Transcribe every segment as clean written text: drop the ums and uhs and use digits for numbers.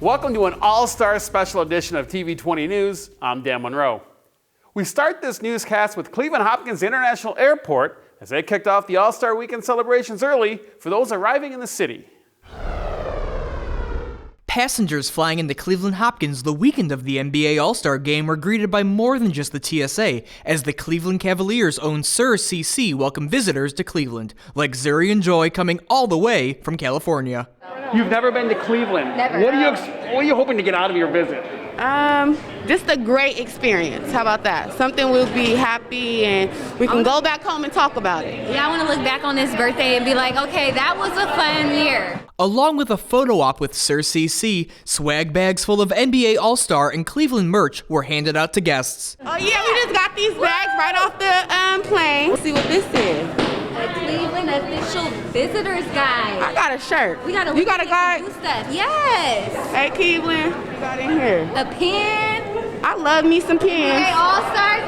Welcome to an all-star special edition of TV20 News. I'm Dan Monroe. We start this newscast with Cleveland Hopkins International Airport as they kicked off the All-Star Weekend celebrations early for those arriving in the city. Passengers flying into Cleveland Hopkins the weekend of the NBA All-Star Game were greeted by more than just the TSA, as the Cleveland Cavaliers' own Sir CC welcomed visitors to Cleveland, like Zuri and Joy coming all the way from California. You've never been to Cleveland. Never. What are you hoping to get out of your visit? Just a great experience. How about that? Something we'll be happy and we can go back home and talk about it. Yeah, I want to look back on this birthday and be like, okay, that was a fun year. Along with a photo op with Sir CC, swag bags full of NBA All-Star and Cleveland merch were handed out to guests. Oh yeah, we just got these bags right off the plane. Let's see what this is. The Cleveland official visitors guide. I got a shirt. You got a guide? stuff. Yes. Hey Cleveland, we got in here. A pen. I love me some pens. Hey, All-Stars.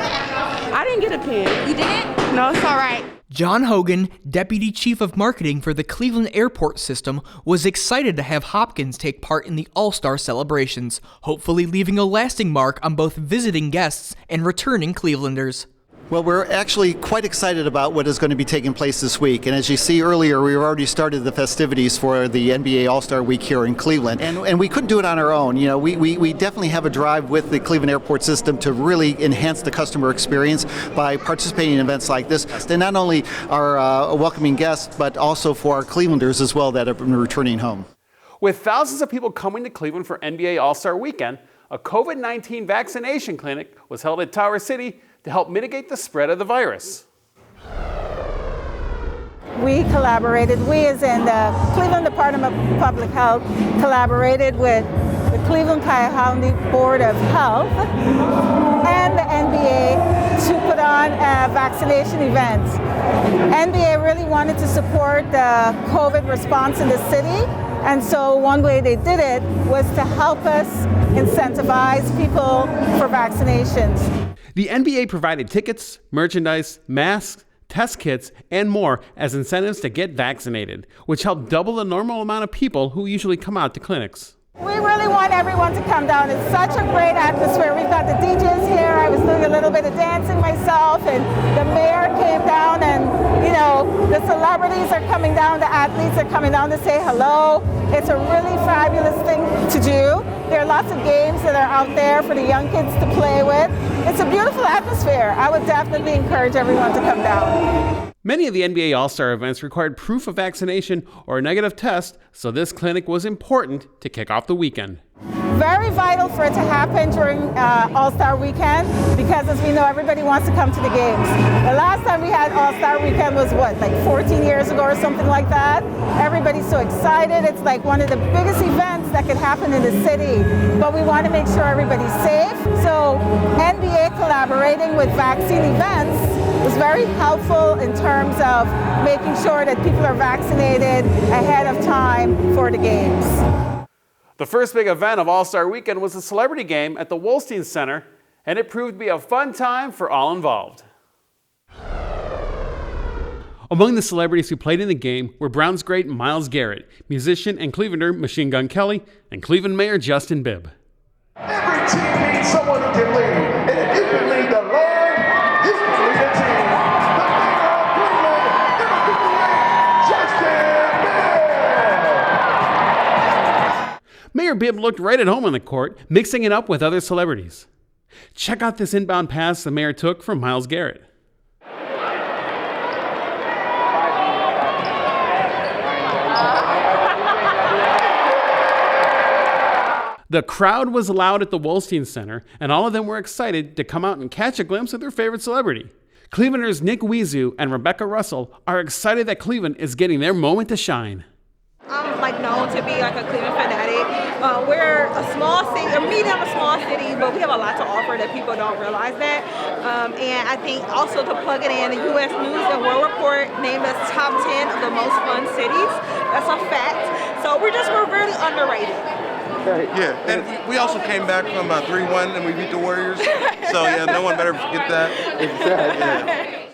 I didn't get a pen. You didn't? No, it's all right. John Hogan, Deputy Chief of Marketing for the Cleveland Airport System, was excited to have Hopkins take part in the All-Star celebrations, hopefully leaving a lasting mark on both visiting guests and returning Clevelanders. Well, we're actually quite excited about what is going to be taking place this week. And as you see earlier, we've already started the festivities for the NBA All-Star Week here in Cleveland. And we couldn't do it on our own. You know, we definitely have a drive with the Cleveland Airport System to really enhance the customer experience by participating in events like this. And not only our welcoming guests, but also for our Clevelanders as well that have been returning home. With thousands of people coming to Cleveland for NBA All-Star Weekend, a COVID-19 vaccination clinic was held at Tower City to help mitigate the spread of the virus. We as in the Cleveland Department of Public Health, collaborated with the Cleveland Cuyahoga Board of Health and the NBA to put on vaccination events. NBA really wanted to support the COVID response in the city, and so one way they did it was to help us incentivize people for vaccinations. The NBA provided tickets, merchandise, masks, test kits, and more as incentives to get vaccinated, which helped double the normal amount of people who usually come out to clinics. We really want everyone to come down. It's such a great atmosphere. We've got the DJs here. I was doing a little bit of dancing myself, and the mayor came down, and the celebrities are coming down, the athletes are coming down to say hello. It's a really fabulous thing to do. There are lots of games that are out there for the young kids to play with. It's a beautiful atmosphere. I would definitely encourage everyone to come down. Many of the NBA All-Star events required proof of vaccination or a negative test, so this clinic was important to kick off the weekend. Very vital for it to happen during All-Star Weekend, because as we know, everybody wants to come to the games. The last time we had All-Star Weekend was like 14 years ago or something like that. Everybody's so excited. It's like one of the biggest events that could happen in the city, but we want to make sure everybody's safe. So NBA collaborating with vaccine events was very helpful in terms of making sure that people are vaccinated ahead of time for the games. The first big event of All-Star Weekend was the Celebrity Game at the Wolstein Center, and it proved to be a fun time for all involved. Among the celebrities who played in the game were Browns great Myles Garrett, musician and Clevelander Machine Gun Kelly, and Cleveland Mayor Justin Bibb. Every team needs someone who can lead, and if you can lead the Lord, you can lead the team. The mayor of Cleveland, number 58, Justin Bibb. Mayor Bibb looked right at home on the court, mixing it up with other celebrities. Check out this inbound pass the mayor took from Myles Garrett. The crowd was loud at the Wolstein Center, and all of them were excited to come out and catch a glimpse of their favorite celebrity. Clevelanders Nick Wizu and Rebecca Russell are excited that Cleveland is getting their moment to shine. I'm known to be a Cleveland fanatic. We're a small city, a medium small city, but we have a lot to offer that people don't realize that. And I think also to plug it in, the U.S. News and World Report named us top 10 of the most fun cities. That's a fact. So we're really underrated. Yeah, and we also came back from 3-1 and we beat the Warriors. So yeah, no one better forget that. Exactly. Yeah.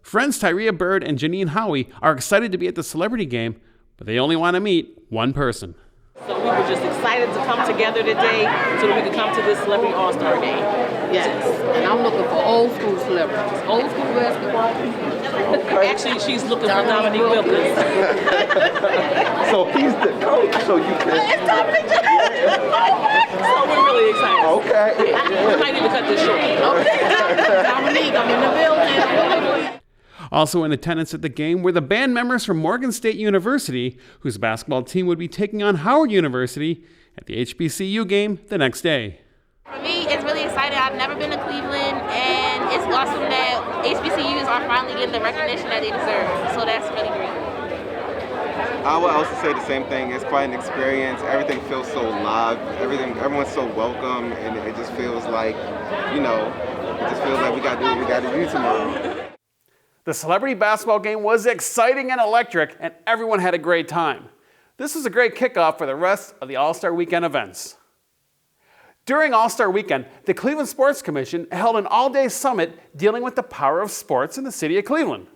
Friends Tyria Bird and Janine Howie are excited to be at the Celebrity Game, but they only want to meet one person. So we were just excited to come together today so that we could come to this Celebrity All-Star game. Yes, and I'm looking for old school celebrities, old school basketball. Actually, she's looking for Dominique Wilkins. So he's the coach, so you can. It's Dominique. So we're really excited. Okay. We might need to cut this short. Okay. Dominique, I'm in the building. Also in attendance at the game were the band members from Morgan State University, whose basketball team would be taking on Howard University at the HBCU game the next day. For me, it's really exciting. I've never been to Cleveland, and it's awesome that HBCUs are finally getting the recognition that they deserve. So that's really great. I would also say the same thing. It's quite an experience. Everything feels so live. Everyone's so welcome, and it just feels like, it just feels like we got to do what we got to do tomorrow. The celebrity basketball game was exciting and electric, and everyone had a great time. This was a great kickoff for the rest of the All-Star Weekend events. During All-Star Weekend, the Cleveland Sports Commission held an all-day summit dealing with the power of sports in the city of Cleveland.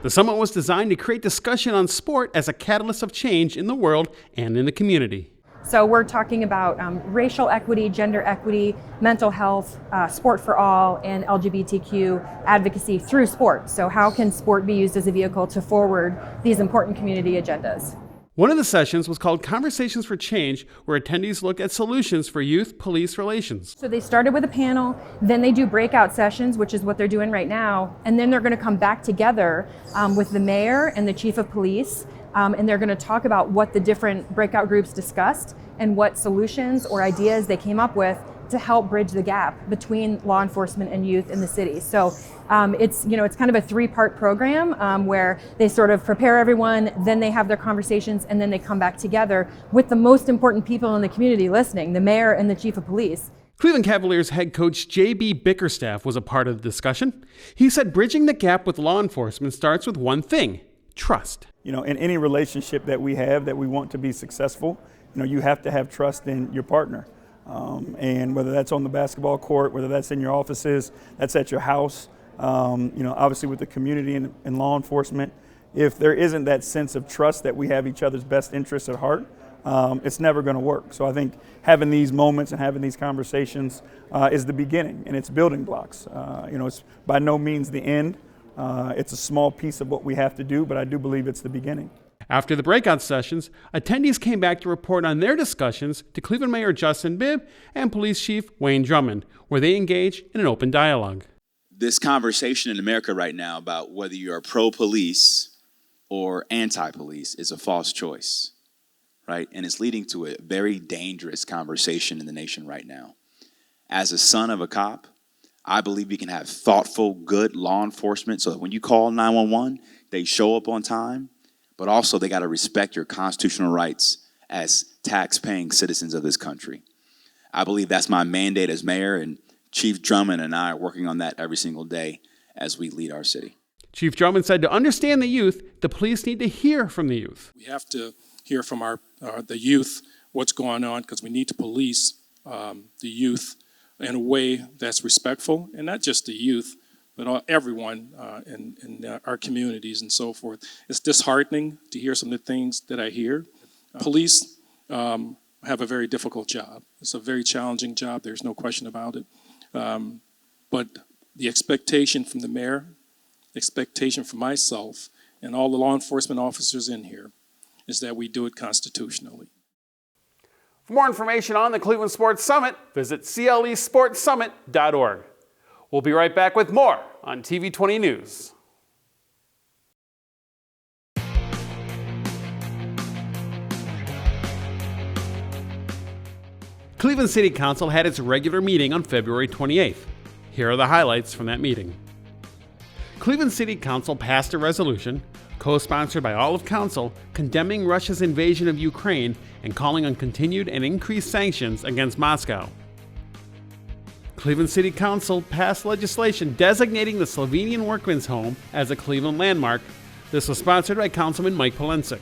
The summit was designed to create discussion on sport as a catalyst of change in the world and in the community. So we're talking about racial equity, gender equity, mental health, sport for all, and LGBTQ advocacy through sport. So how can sport be used as a vehicle to forward these important community agendas? One of the sessions was called Conversations for Change, where attendees looked at solutions for youth-police relations. So they started with a panel, then they do breakout sessions, which is what they're doing right now, and then they're going to come back together with the mayor and the chief of police, and they're going to talk about what the different breakout groups discussed and what solutions or ideas they came up with to help bridge the gap between law enforcement and youth in the city. So it's kind of a three-part program where they sort of prepare everyone, then they have their conversations, and then they come back together with the most important people in the community listening, the mayor and the chief of police. Cleveland Cavaliers head coach J.B. Bickerstaff was a part of the discussion. He said bridging the gap with law enforcement starts with one thing: trust. In any relationship that we have that we want to be successful, you have to have trust in your partner. And whether that's on the basketball court, whether that's in your offices, that's at your house, obviously with the community and law enforcement, if there isn't that sense of trust that we have each other's best interests at heart, it's never going to work. So I think having these moments and having these conversations is the beginning, and it's building blocks. It's by no means the end. It's a small piece of what we have to do, but I do believe it's the beginning. After the breakout sessions, attendees came back to report on their discussions to Cleveland Mayor Justin Bibb and Police Chief Wayne Drummond, where they engaged in an open dialogue. This conversation in America right now about whether you are pro-police or anti-police is a false choice, right? And it's leading to a very dangerous conversation in the nation right now. As a son of a cop, I believe we can have thoughtful, good law enforcement so that when you call 911, they show up on time. But also they got to respect your constitutional rights as tax-paying citizens of this country. I believe that's my mandate as mayor, and Chief Drummond and I are working on that every single day as we lead our city. Chief Drummond said to understand the youth, the police need to hear from the youth. We have to hear from the youth what's going on, because we need to police the youth in a way that's respectful, and not just the youth, but everyone in our communities and so forth. It's disheartening to hear some of the things that I hear. Police have a very difficult job. It's a very challenging job. There's no question about it. But the expectation from the mayor, expectation from myself, and all the law enforcement officers in here is that we do it constitutionally. For more information on the Cleveland Sports Summit, visit clesportsummit.org. We'll be right back with more on TV20 News. Cleveland City Council had its regular meeting on February 28th. Here are the highlights from that meeting. Cleveland City Council passed a resolution, co-sponsored by all of Council, condemning Russia's invasion of Ukraine and calling on continued and increased sanctions against Moscow. Cleveland City Council passed legislation designating the Slovenian Workmen's Home as a Cleveland landmark. This was sponsored by Councilman Mike Polensik.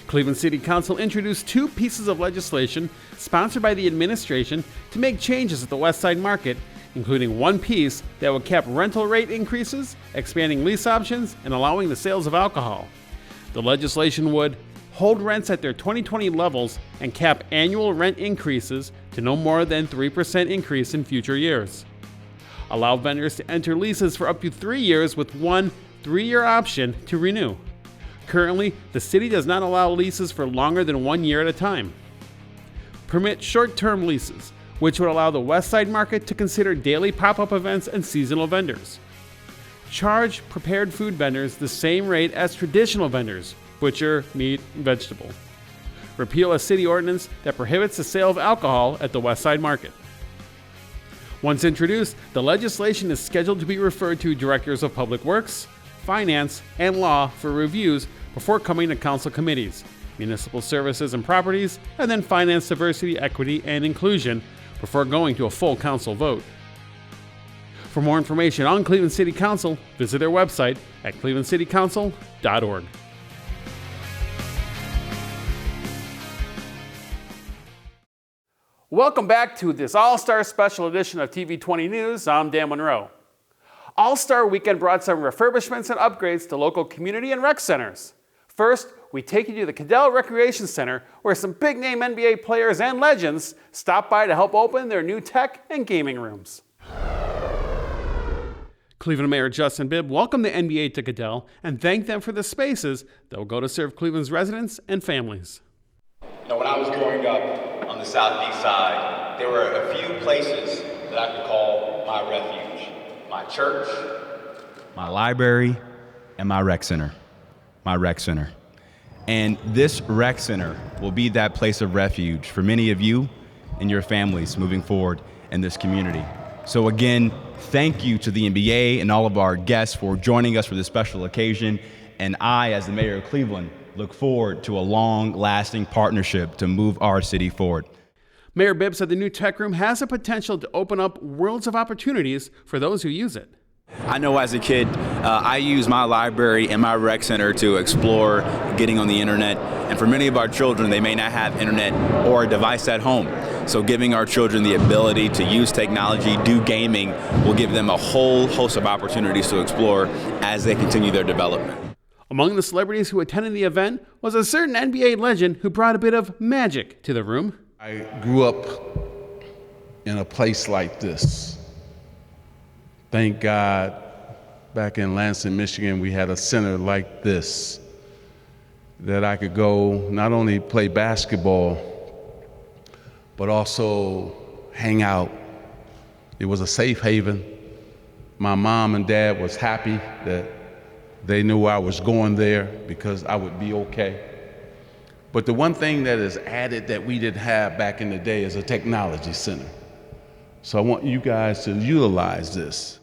Cleveland City Council introduced two pieces of legislation sponsored by the administration to make changes at the West Side Market, including one piece that would cap rental rate increases, expanding lease options, and allowing the sales of alcohol. The legislation would hold rents at their 2020 levels and cap annual rent increases to no more than 3% increase in future years. Allow vendors to enter leases for up to 3 years with one 3-year option to renew. Currently, the city does not allow leases for longer than 1 year at a time. Permit short-term leases, which would allow the West Side Market to consider daily pop-up events and seasonal vendors. Charge prepared food vendors the same rate as traditional vendors, butcher, meat, and vegetable. Repeal a city ordinance that prohibits the sale of alcohol at the West Side Market. Once introduced, the legislation is scheduled to be referred to directors of public works, finance, and law for reviews before coming to council committees, municipal services and properties, and then finance, diversity, equity, and inclusion before going to a full council vote. For more information on Cleveland City Council, visit their website at clevelandcitycouncil.org. Welcome back to this All-Star Special Edition of TV20 News. I'm Dan Monroe. All-Star Weekend brought some refurbishments and upgrades to local community and rec centers. First, we take you to the Cudell Recreation Center, where some big-name NBA players and legends stop by to help open their new tech and gaming rooms. Cleveland Mayor Justin Bibb welcomed the NBA to Cudell and thanked them for the spaces that will go to serve Cleveland's residents and families. When I was growing up on the southeast side, there were a few places that I could call my refuge. My church, my library, and my rec center. My rec center. And this rec center will be that place of refuge for many of you and your families moving forward in this community. So again, thank you to the NBA and all of our guests for joining us for this special occasion. And I, as the mayor of Cleveland, look forward to a long-lasting partnership to move our city forward. Mayor Bibb said the new tech room has the potential to open up worlds of opportunities for those who use it. I know as a kid, I use my library and my rec center to explore getting on the internet. And for many of our children, they may not have internet or a device at home. So giving our children the ability to use technology, do gaming, will give them a whole host of opportunities to explore as they continue their development. Among the celebrities who attended the event was a certain NBA legend who brought a bit of magic to the room. I grew up in a place like this. Thank God, back in Lansing, Michigan, we had a center like this that I could go not only play basketball, but also hang out. It was a safe haven. My mom and dad was happy that they knew I was going there because I would be okay. But the one thing that is added that we didn't have back in the day is a technology center. So I want you guys to utilize this.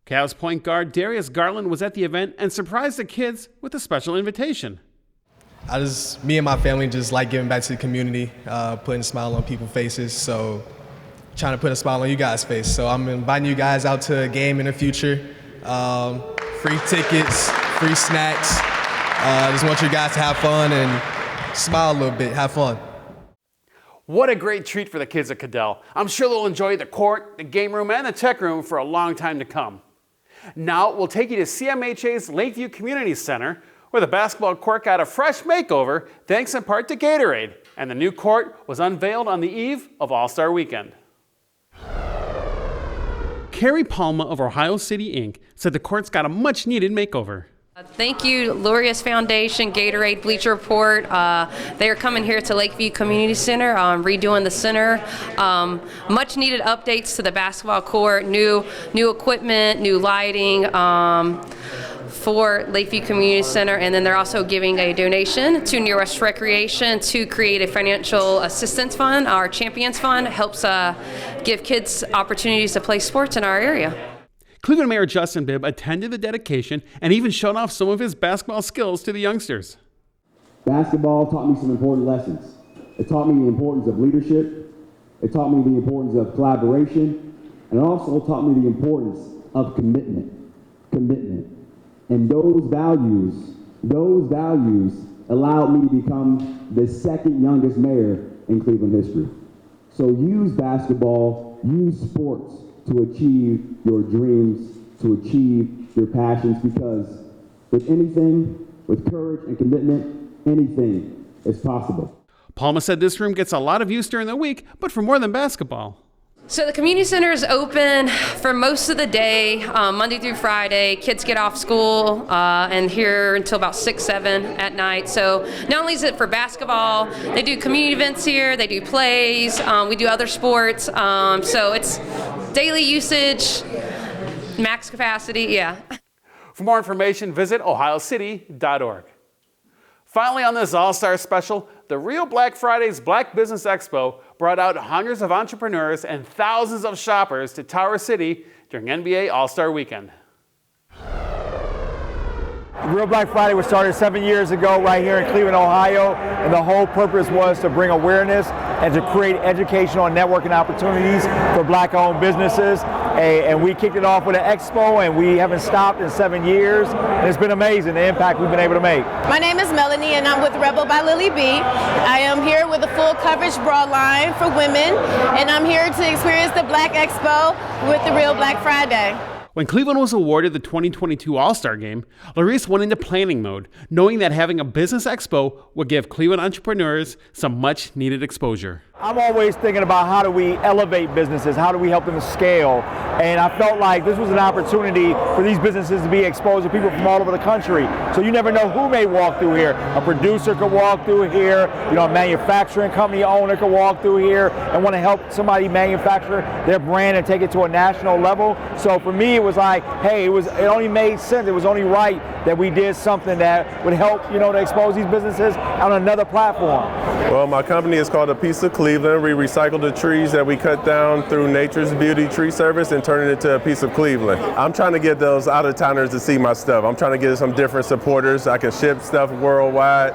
Cavs point guard Darius Garland was at the event and surprised the kids with a special invitation. Me and my family just like giving back to the community, putting a smile on people's faces. So trying to put a smile on you guys' face. So I'm inviting you guys out to a game in the future. Free tickets, free snacks. Just want you guys to have fun and smile a little bit, have fun. What a great treat for the kids at Cudell. I'm sure they'll enjoy the court, the game room, and the tech room for a long time to come. Now we'll take you to CMHA's Lakeview Community Center, where the basketball court got a fresh makeover thanks in part to Gatorade, and the new court was unveiled on the eve of All-Star Weekend. Carrie Palma of Ohio City Inc. said the court's got a much-needed makeover. Thank you, Lurius Foundation, Gatorade, Bleacher Report. They are coming here to Lakeview Community Center, redoing the center. Much needed updates to the basketball court, new equipment, new lighting for Lakeview Community Center, and then they're also giving a donation to Near West Recreation to create a financial assistance fund. Our Champions Fund helps give kids opportunities to play sports in our area. Cleveland Mayor Justin Bibb attended the dedication and even showed off some of his basketball skills to the youngsters. Basketball taught me some important lessons. It taught me the importance of leadership. It taught me the importance of collaboration. And it also taught me the importance of commitment. And those values allowed me to become the second youngest mayor in Cleveland history. So use basketball, use sports to achieve your dreams, to achieve your passions, because if anything, With courage and commitment, anything is possible. Palma said this room gets a lot of use during the week, but for more than basketball. So the community center is open for most of the day, Monday through Friday. Kids get off school and here until about 6, 7 at night. So not only is it for basketball, they do community events here, they do plays, we do other sports. So it's daily usage, max capacity, yeah. For more information, visit ohiocity.org. Finally on this All-Star special, the Real Black Friday's Black Business Expo brought out hundreds of entrepreneurs and thousands of shoppers to Tower City during NBA All-Star Weekend. Real Black Friday was started 7 years ago right here in Cleveland, Ohio, and the whole purpose was to bring awareness and to create educational and networking opportunities for Black-owned businesses. And we kicked it off with an expo, and we haven't stopped in 7 years. And it's been amazing, the impact we've been able to make. My name is Melanie, and I'm with Rebel by Lily B. I am here with a full coverage bra line for women, and I'm here to experience the Black Expo with the Real Black Friday. When Cleveland was awarded the 2022 All-Star Game, Larice went into planning mode, knowing that having a business expo would give Cleveland entrepreneurs some much-needed exposure. I'm always thinking about how do we elevate businesses, how do we help them to scale, and I felt like this was an opportunity for these businesses to be exposed to people from all over the country. So you never know who may walk through here. A producer could walk through here, you know, a manufacturing company owner could walk through here and want to help somebody manufacture their brand and take it to a national level. So for me, it was like, hey, it only made sense, it was only right that we did something that would help, you know, to expose these businesses on another platform. Well, my company is called A Piece of Cleveland. We recycle the trees that we cut down through Nature's Beauty Tree Service and turn it into a piece of Cleveland. I'm trying to get those out-of-towners to see my stuff. I'm trying to get some different supporters. I can ship stuff worldwide.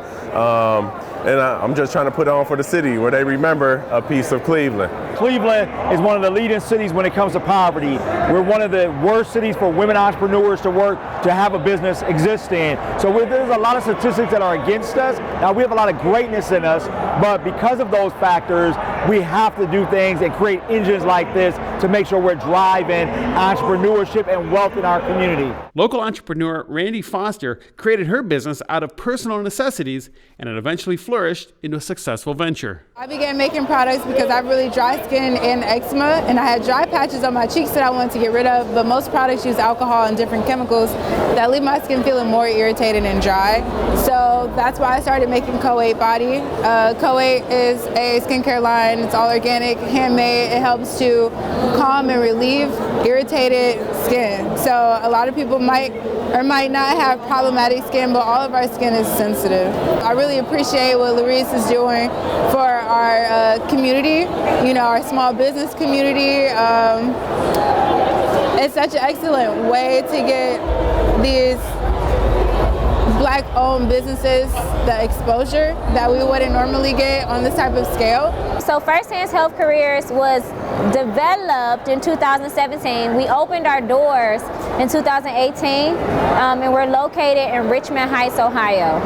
And I'm just trying to put on for the city where they remember a piece of Cleveland. Cleveland is one of the leading cities when it comes to poverty. We're one of the worst cities for women entrepreneurs to work, to have a business exist in. So there's a lot of statistics that are against us. Now we have a lot of greatness in us, but because of those factors, we have to do things and create engines like this to make sure we're driving entrepreneurship and wealth in our community. Local entrepreneur Randy Foster created her business out of personal necessities, and it eventually flourished into a successful venture. I began making products because I have really dry skin and eczema, and I had dry patches on my cheeks that I wanted to get rid of, but most products use alcohol and different chemicals that leave my skin feeling more irritated and dry. So that's why I started making Co8 Body. Co8 is a skincare line. It's all organic, handmade. It helps to calm and relieve irritated skin. So a lot of people might or might not have problematic skin, but all of our skin is sensitive. I really appreciate what Larice is doing for our community, you know, our small business community. It's such an excellent way to get these Black-owned businesses the exposure that we wouldn't normally get on this type of scale. So First Hands Health Careers was developed in 2017. We opened our doors in 2018, and we're located in Richmond Heights, Ohio.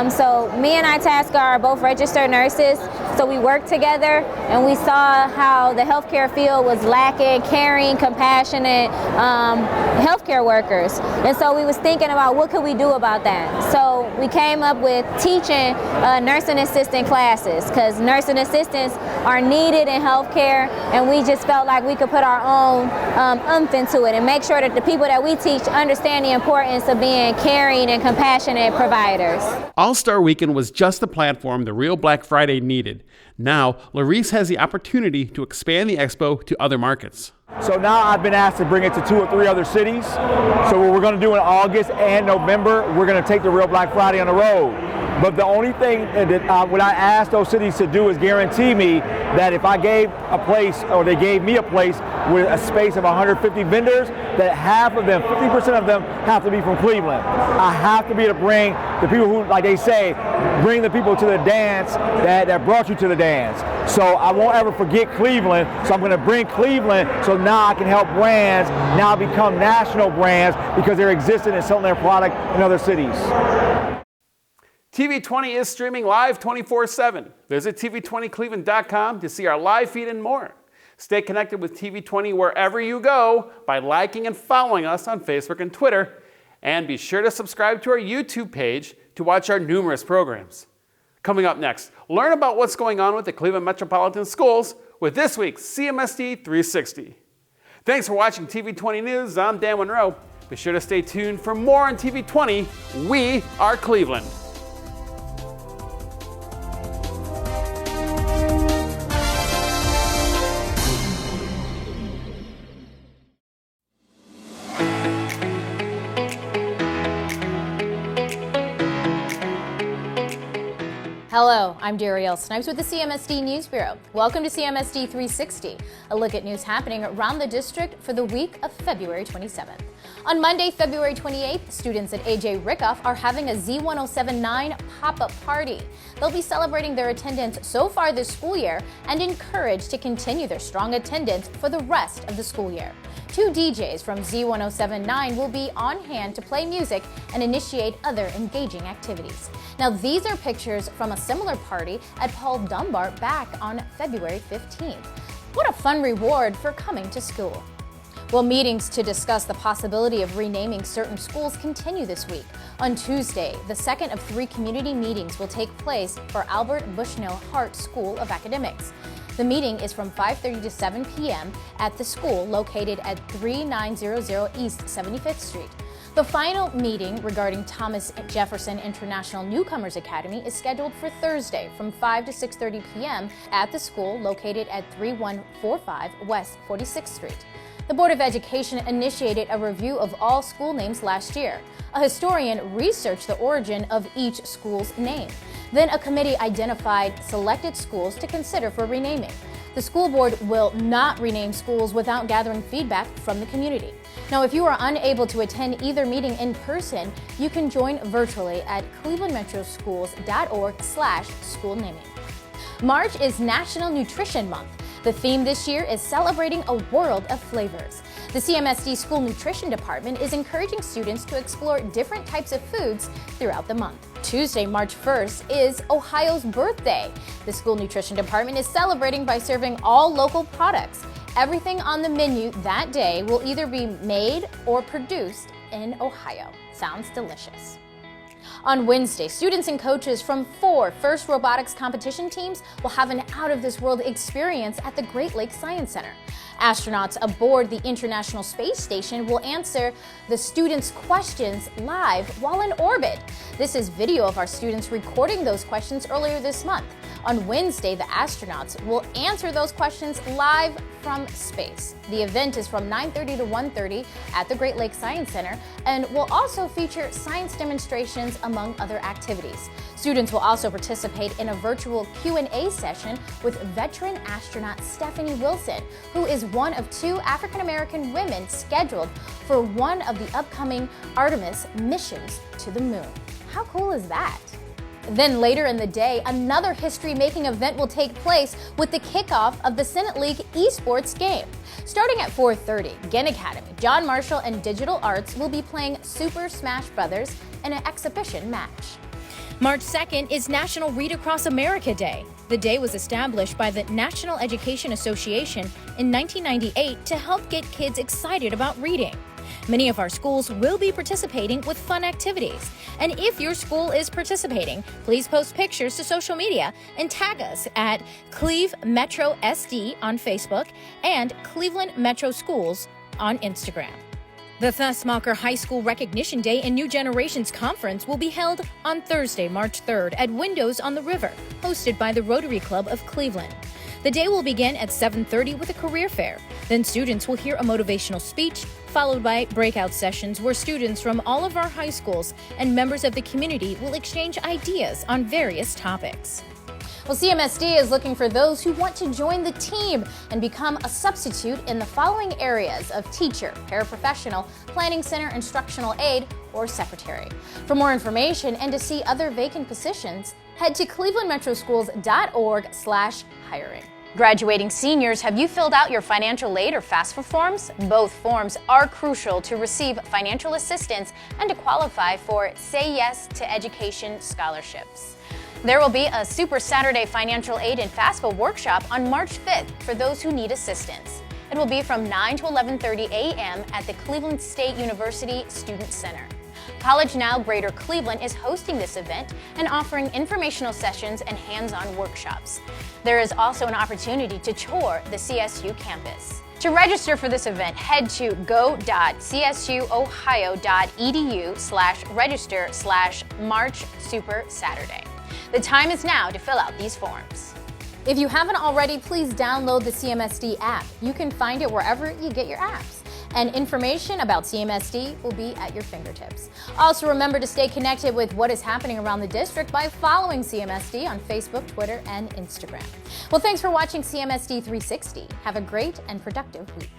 So me and Itasca are both registered nurses, so we worked together, and we saw how the healthcare field was lacking caring, compassionate healthcare workers. And so we was thinking about what could we do about that. So we came up with teaching nursing assistant classes, because nursing assistants are needed in healthcare, and we just felt like we could put our own oomph into it and make sure that the people that we teach understand the importance of being caring and compassionate providers. All-Star Weekend was just the platform the Real Black Friday needed. Now, Larice has the opportunity to expand the expo to other markets. So now I've been asked to bring it to 2 or 3 other cities. So what we're going to do in August and November, we're going to take the Real Black Friday on the road. But the only thing that what I asked those cities to do is guarantee me that if I gave a place, or they gave me a place with a space of 150 vendors, that half of them, 50% of them, have to be from Cleveland. I have to be able to bring the people who, like they say, bring the people to the dance that brought you to the dance. So I won't ever forget Cleveland, so I'm going to bring Cleveland so now I can help brands now become national brands because they're existing and selling their product in other cities. TV20 is streaming live 24/7. Visit TV20Cleveland.com to see our live feed and more. Stay connected with TV20 wherever you go by liking and following us on Facebook and Twitter. And be sure to subscribe to our YouTube page to watch our numerous programs. Coming up next, learn about what's going on with the Cleveland Metropolitan Schools with this week's CMSD 360. Thanks for watching TV20 News. I'm Dan Monroe. Be sure to stay tuned for more on TV20. We are Cleveland. Hello, I'm Darielle Snipes with the CMSD News Bureau. Welcome to CMSD 360, a look at news happening around the district for the week of February 27th. On Monday, February 28th, students at A.J. Rickoff are having a Z1079 pop-up party. They'll be celebrating their attendance so far this school year and encouraged to continue their strong attendance for the rest of the school year. 2 DJs from Z1079 will be on hand to play music and initiate other engaging activities. Now, these are pictures from a similar party at Paul Dunbar back on February 15th. What a fun reward for coming to school. Well, meetings to discuss the possibility of renaming certain schools continue this week. On Tuesday, the second of 3 community meetings will take place for Albert Bushnell Hart School of Academics. The meeting is from 5:30 to 7 p.m. at the school located at 3900 East 75th Street. The final meeting regarding Thomas Jefferson International Newcomers Academy is scheduled for Thursday from 5 to 6:30 p.m. at the school located at 3145 West 46th Street. The Board of Education initiated a review of all school names last year. A historian researched the origin of each school's name. Then a committee identified selected schools to consider for renaming. The school board will not rename schools without gathering feedback from the community. Now, if you are unable to attend either meeting in person, you can join virtually at clevelandmetroschools.org/school naming. March is National Nutrition Month. The theme this year is celebrating a world of flavors. The CMSD School Nutrition Department is encouraging students to explore different types of foods throughout the month. Tuesday, March 1st, is Ohio's birthday. The School Nutrition Department is celebrating by serving all local products. Everything on the menu that day will either be made or produced in Ohio. Sounds delicious. On Wednesday, students and coaches from 4 FIRST robotics competition teams will have an out-of-this-world experience at the Great Lakes Science Center. Astronauts aboard the International Space Station will answer the students' questions live while in orbit. This is video of our students recording those questions earlier this month. On Wednesday, the astronauts will answer those questions live from space. The event is from 9:30 to 1:30 at the Great Lakes Science Center and will also feature science demonstrations among other activities. Students will also participate in a virtual Q&A session with veteran astronaut Stephanie Wilson, who is one of 2 African-American women scheduled for one of the upcoming Artemis missions to the moon. How cool is that? Then later in the day, another history-making event will take place with the kickoff of the Senate League esports game. Starting at 4:30, Ginn Academy, John Marshall, and Digital Arts will be playing Super Smash Bros. In an exhibition match. March 2nd is National Read Across America Day. The day was established by the National Education Association in 1998 to help get kids excited about reading. Many of our schools will be participating with fun activities. And if your school is participating, please post pictures to social media and tag us at Cleve Metro SD on Facebook and Cleveland Metro Schools on Instagram. The Thesmacher High School Recognition Day and New Generations Conference will be held on Thursday, March 3rd at Windows on the River, hosted by the Rotary Club of Cleveland. The day will begin at 7:30 with a career fair. Then students will hear a motivational speech, followed by breakout sessions where students from all of our high schools and members of the community will exchange ideas on various topics. Well, CMSD is looking for those who want to join the team and become a substitute in the following areas of teacher, paraprofessional, planning center, instructional aide, or secretary. For more information and to see other vacant positions, head to clevelandmetroschools.org/hiring. Graduating seniors, have you filled out your financial aid or FAFSA forms? Both forms are crucial to receive financial assistance and to qualify for Say Yes to Education scholarships. There will be a Super Saturday Financial Aid and FAFSA workshop on March 5th for those who need assistance. It will be from 9 to 11:30 a.m. at the Cleveland State University Student Center. College Now Greater Cleveland is hosting this event and offering informational sessions and hands-on workshops. There is also an opportunity to tour the CSU campus. To register for this event, head to go.csuohio.edu/register/March Super Saturday. The time is now to fill out these forms. If you haven't already, please download the CMSD app. You can find it wherever you get your apps. And information about CMSD will be at your fingertips. Also, remember to stay connected with what is happening around the district by following CMSD on Facebook, Twitter, and Instagram. Well, thanks for watching CMSD 360. Have a great and productive week.